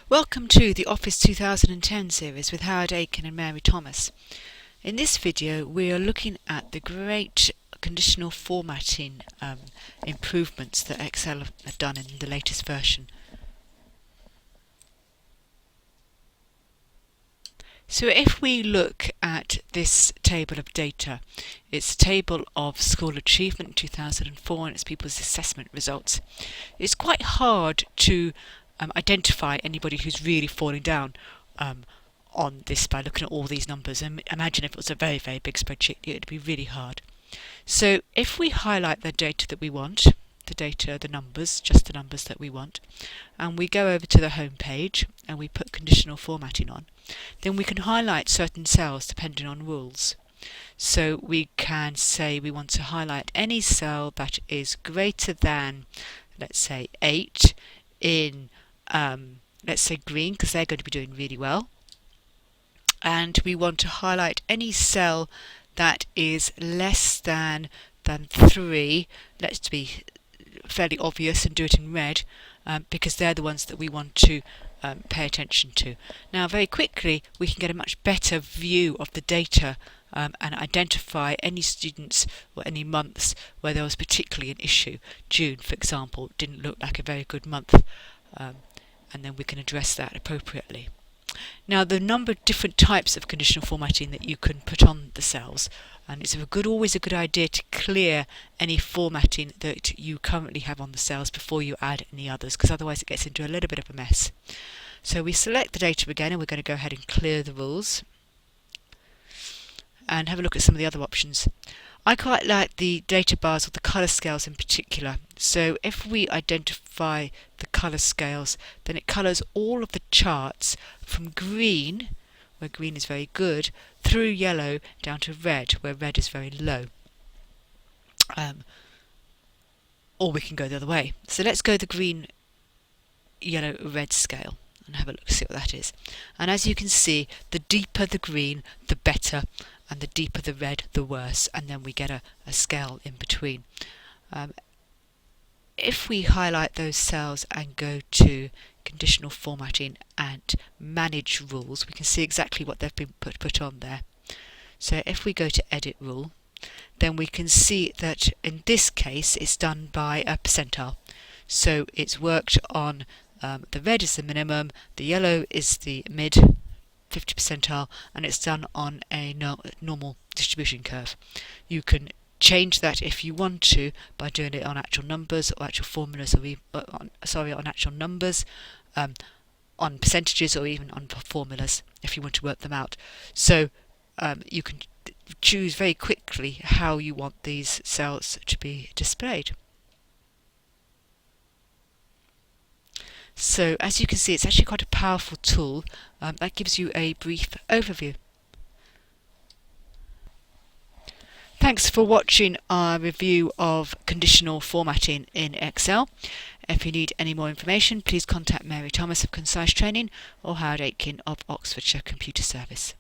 Welcome to the Office 2010 series with Howard Aiken and Mary Thomas. In this video we are looking at the great conditional formatting improvements that Excel have done in the latest version. So if we look at this table of data, it's a table of school achievement in 2004 and it's people's assessment results. It's quite hard to identify anybody who's really falling down on this by looking at all these numbers. And imagine if it was a very, very big spreadsheet, it would be really hard. So if we highlight the data that we want, the numbers, just the numbers that we want, and we go over to the home page and we put conditional formatting on, then we can highlight certain cells depending on rules. So we can say we want to highlight any cell that is greater than, let's say, 8 in let's say green, because they're going to be doing really well, and we want to highlight any cell that is less than 3. Let's be fairly obvious and do it in red, because they're the ones that we want to pay attention to. Now very quickly we can get a much better view of the data and identify any students or any months where there was particularly an issue. June, for example, didn't look like a very good month, and then we can address that appropriately. Now the number of different types of conditional formatting that you can put on the cells, and it's always a good idea to clear any formatting that you currently have on the cells before you add any others, because otherwise it gets into a little bit of a mess. So we select the data again and we're going to go ahead and clear the rules and have a look at some of the other options. I quite like the data bars or the colour scales in particular. So if we identify the colour scales, then it colours all of the charts from green, where green is very good, through yellow down to red, where red is very low. Or we can go the other way. So let's go the green, yellow, red scale and have a look, see what that is. And as you can see, the deeper the green, the better, and the deeper the red, the worse, and then we get a scale in between. If we highlight those cells and go to conditional formatting and manage rules, we can see exactly what they've been put on there. So if we go to edit rule, then we can see that in this case it's done by a percentile. So it's worked on the red is the minimum, the yellow is the mid 50 percentile, and it's done on a normal distribution curve. You can change that if you want to by doing it on actual numbers or actual formulas, or on actual numbers, on percentages, or even on formulas if you want to work them out. So you can choose very quickly how you want these cells to be displayed. So as you can see, it's actually quite a powerful tool that gives you a brief overview. Thanks for watching our review of conditional formatting in Excel. If you need any more information, please contact Mary Thomas of Concise Training or Howard Aiken of Oxfordshire Computer Service.